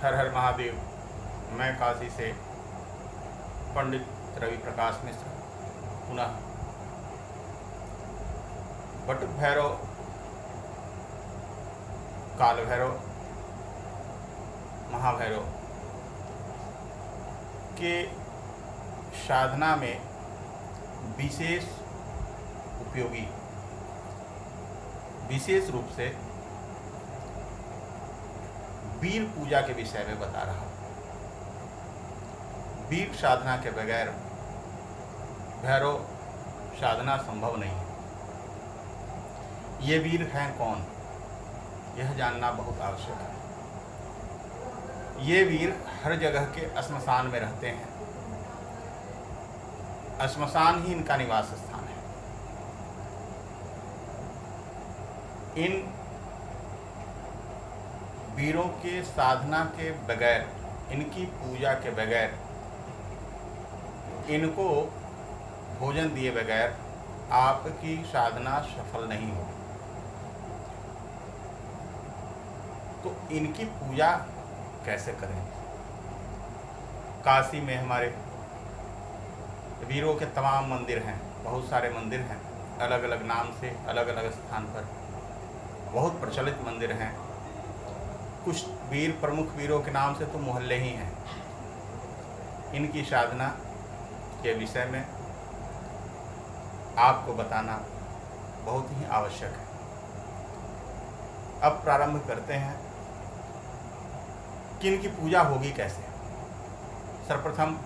हर हर महादेव। मैं काशी से पंडित रवि प्रकाश मिश्र पुनः बटुक भैरव, काल भैरव, महाभैरव के साधना में विशेष उपयोगी, विशेष रूप से वीर पूजा के विषय में बता रहा हूँ। वीर साधना के बगैर भैरव साधना संभव नहीं है। ये वीर हैं कौन, यह जानना बहुत आवश्यक है। ये वीर हर जगह के श्मशान में रहते हैं। श्मशान ही इनका निवास स्थान है। इन वीरों के साधना के बगैर, इनकी पूजा के बगैर, इनको भोजन दिए बगैर आपकी साधना सफल नहीं होगी। तो इनकी पूजा कैसे करें? काशी में हमारे वीरों के तमाम मंदिर हैं, बहुत सारे मंदिर हैं, अलग अलग नाम से, अलग अलग स्थान पर बहुत प्रचलित मंदिर हैं। कुछ वीर, प्रमुख वीरों के नाम से तो मोहल्ले ही हैं। इनकी साधना के विषय में आपको बताना बहुत ही आवश्यक है। अब प्रारंभ करते हैं कि इनकी पूजा होगी कैसे। सर्वप्रथम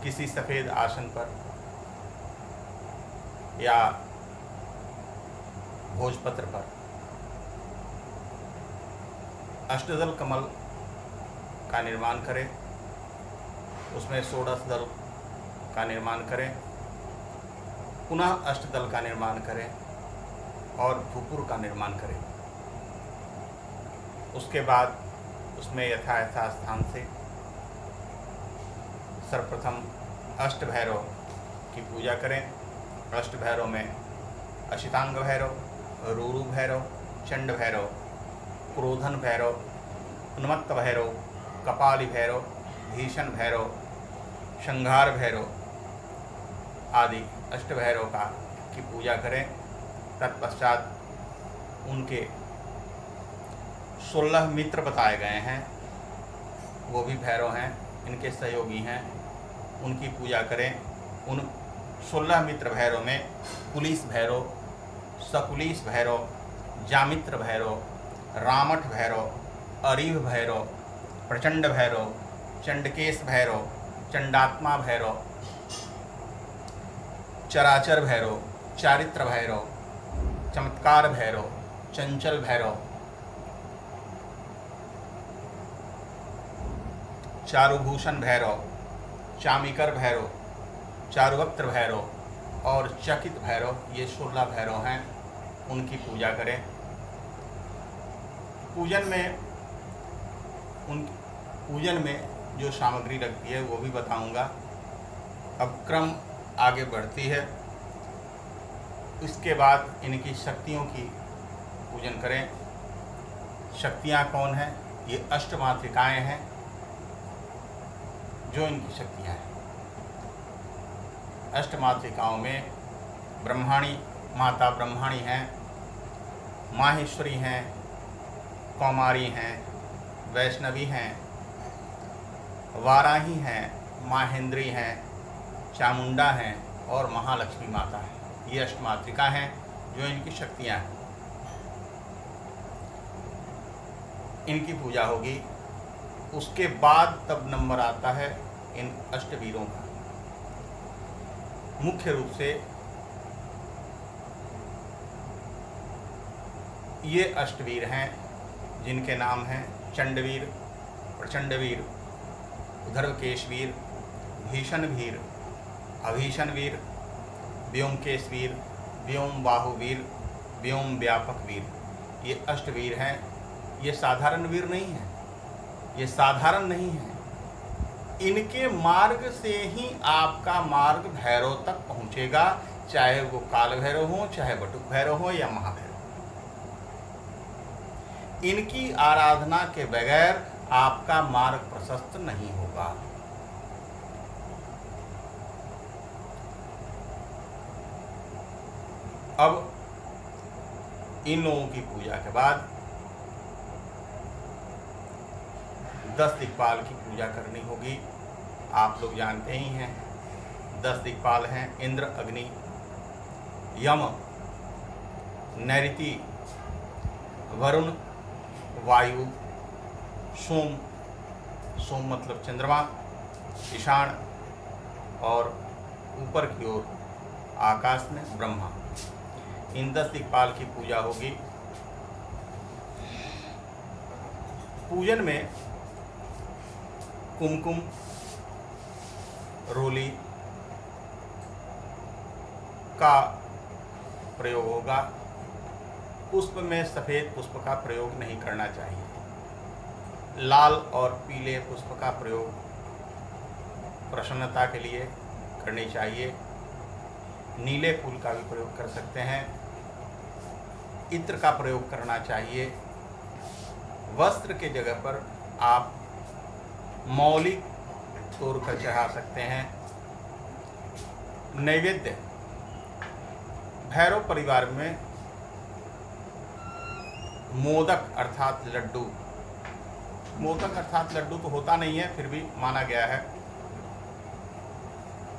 किसी सफ़ेद आसन पर या भोजपत्र पर अष्टदल कमल का निर्माण करें, उसमें षोडश दल का निर्माण करें, पुनः अष्टदल का निर्माण करें और भूपुर का निर्माण करें। उसके बाद उसमें यथा स्थान से सर्वप्रथम अष्ट भैरव की पूजा करें। अष्ट भैरव में अशितांग भैरव, रूरू भैरव, चंड भैरव, क्रोधन भैरव, उन्मत्त भैरव, कपाली भैरव, भीषण भैरव, संहार भैरव आदि अष्ट भैरव की पूजा करें। तत्पश्चात उनके 16 मित्र बताए गए हैं, वो भी भैरव हैं, इनके सहयोगी हैं, उनकी पूजा करें। उन 16 मित्र भैरव में पुलिस भैरव, सकुलिस भैरव, जामित्र भैरव, रामठ भैरव, अरीभ भैरव, प्रचंड भैरव, चंडकेश भैरव, चंडात्मा भैरव, चराचर भैरव, चारित्र भैरव, चमत्कार भैरव, चंचल भैरव, चारुभूषण भैरव, चामिकर भैरव, चारुवक्त्र भैरव और चकित भैरव, ये 16 भैरव हैं। उनकी पूजा करें। पूजन में जो सामग्री लगती है वो भी बताऊंगा। अब क्रम आगे बढ़ती है। इसके बाद इनकी शक्तियों की पूजन करें। शक्तियाँ कौन हैं? ये अष्टमातृकाएँ हैं जो इनकी शक्तियाँ हैं। अष्टमातृकाओं में ब्रह्माणी, माता ब्रह्माणी हैं, माहेश्वरी हैं, कौमारी हैं, वैष्णवी हैं, वाराही हैं, माहेंद्री हैं, चामुंडा हैं और महालक्ष्मी माता हैं। ये अष्टमातृका हैं जो इनकी शक्तियाँ हैं। इनकी पूजा होगी। उसके बाद तब नंबर आता है इन अष्टवीरों का। मुख्य रूप से ये अष्टवीर हैं जिनके नाम हैं चंडवीर, प्रचंडवीर, उधर्वकेशवीर, भीषणवीर, अभीषणवीर, व्योमकेशवीर, व्योम बाहुवीर, व्योम व्यापक वीर। ये अष्टवीर हैं। ये साधारण वीर नहीं हैं, ये साधारण नहीं है। इनके मार्ग से ही आपका मार्ग भैरव तक पहुंचेगा, चाहे वो काल भैरव हो, चाहे बटुक भैरव हो या महाभैरव। इनकी आराधना के बगैर आपका मार्ग प्रशस्त नहीं होगा। अब इन लोगों की पूजा के बाद 10 दिक्पाल की पूजा करनी होगी। आप लोग जानते ही हैं 10 दिक्पाल हैं इंद्र, अग्नि, यम, नैऋति, वरुण, वायु, सोम, सोम मतलब चंद्रमा, ईशान और ऊपर की ओर आकाश में ब्रह्मा। इन 10 दिक्पाल की पूजा होगी। पूजन में कुमकुम, रोली का प्रयोग होगा। पुष्प में सफ़ेद पुष्प का प्रयोग नहीं करना चाहिए। लाल और पीले पुष्प का प्रयोग प्रसन्नता के लिए करनी चाहिए। नीले फूल का भी प्रयोग कर सकते हैं। इत्र का प्रयोग करना चाहिए। वस्त्र के जगह पर आप मौली तोड़कर चढ़ा सकते हैं। नैवेद्य भैरव परिवार में मोदक अर्थात लड्डू, मोदक अर्थात लड्डू तो होता नहीं है, फिर भी माना गया है,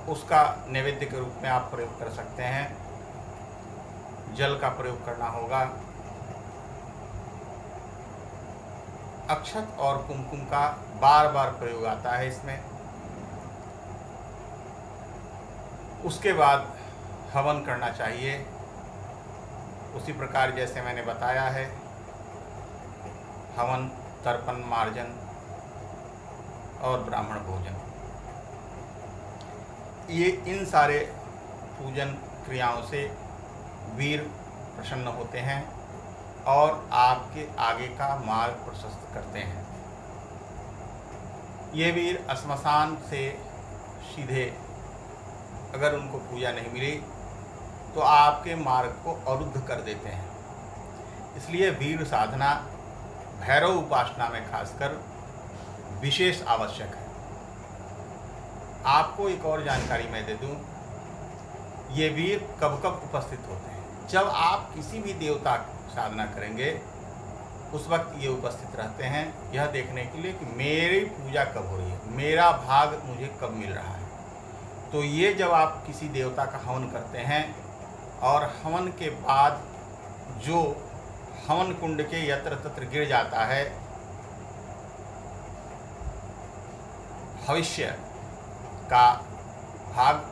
उसका नैवेद्य के रूप में आप प्रयोग कर सकते हैं। जल का प्रयोग करना होगा। अक्षत और कुमकुम का बार बार प्रयोग आता है इसमें। उसके बाद हवन करना चाहिए, उसी प्रकार जैसे मैंने बताया है। हवन, तर्पण, मार्जन और ब्राह्मण भोजन, ये इन सारे पूजन क्रियाओं से वीर प्रसन्न होते हैं और आपके आगे का मार्ग प्रशस्त करते हैं। ये वीर श्मशान से सीधे अगर उनको पूजा नहीं मिली तो आपके मार्ग को अवरुद्ध कर देते हैं। इसलिए वीर साधना भैरव उपासना में खासकर विशेष आवश्यक है। आपको एक और जानकारी मैं दे दूं, ये वीर कब कब उपस्थित होते हैं? जब आप किसी भी देवता की साधना करेंगे उस वक्त ये उपस्थित रहते हैं, यह देखने के लिए कि मेरी पूजा कब हो रही है, मेरा भाग मुझे कब मिल रहा है। तो ये जब आप किसी देवता का हवन करते हैं और हवन के बाद जो हवन कुंड के यत्र तत्र गिर जाता है, भविष्य का भाग,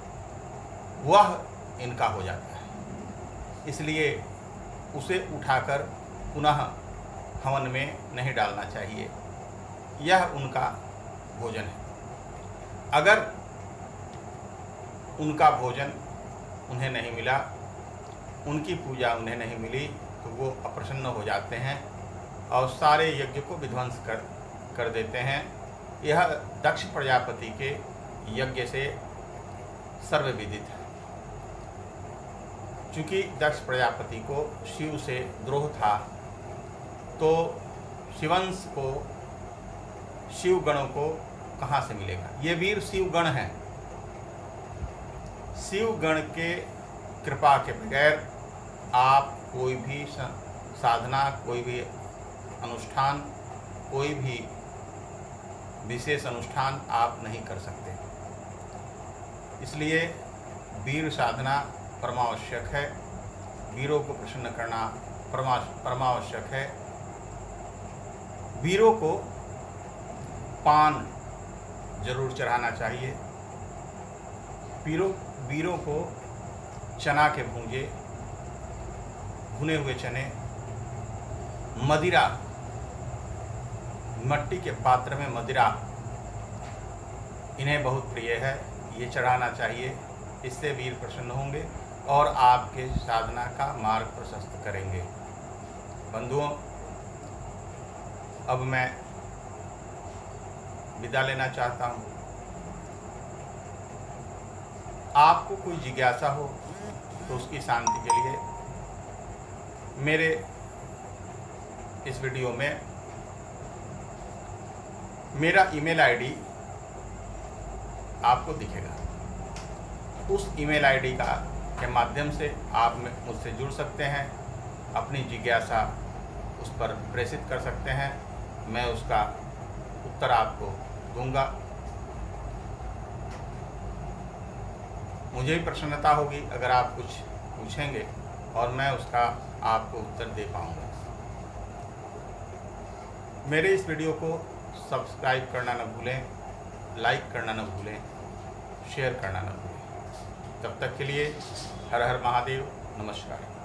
वह इनका हो जाता है। इसलिए उसे उठाकर पुनः हवन में नहीं डालना चाहिए। यह उनका भोजन है। अगर उनका भोजन उन्हें नहीं मिला, उनकी पूजा उन्हें नहीं मिली, तो वो अप्रसन्न हो जाते हैं और सारे यज्ञ को विध्वंस कर देते हैं। यह दक्ष प्रजापति के यज्ञ से सर्वविदित है। चूँकि दक्ष प्रजापति को शिव से द्रोह था, तो शिवंश को, शिव गणों को कहाँ से मिलेगा? ये वीर शिव गण हैं। शिव गण के कृपा के बगैर आप कोई भी साधना, कोई भी अनुष्ठान, कोई भी विशेष अनुष्ठान आप नहीं कर सकते। इसलिए वीर साधना परमावश्यक है। वीरों को प्रसन्न करना परमावश्यक है। वीरों को पान जरूर चढ़ाना चाहिए। वीरों को चना के भूंजे, भुने हुए चने, मदिरा, मिट्टी के पात्र में मदिरा, इन्हें बहुत प्रिय है, ये चढ़ाना चाहिए। इससे वीर प्रसन्न होंगे और आपके साधना का मार्ग प्रशस्त करेंगे। बंधुओं, अब मैं विदा लेना चाहता हूँ। आपको कोई जिज्ञासा हो तो उसकी शांति के लिए मेरे इस वीडियो में मेरा ईमेल आईडी आपको दिखेगा। उस ईमेल आईडी के माध्यम से आप मुझसे जुड़ सकते हैं, अपनी जिज्ञासा उस पर प्रेषित कर सकते हैं, मैं उसका उत्तर आपको दूंगा। मुझे भी प्रसन्नता होगी अगर आप कुछ पूछेंगे और मैं उसका आपको उत्तर दे पाऊंगा। मेरे इस वीडियो को सब्सक्राइब करना न भूलें, लाइक करना न भूलें, शेयर करना न भूलें। तब तक के लिए हर हर महादेव, नमस्कार।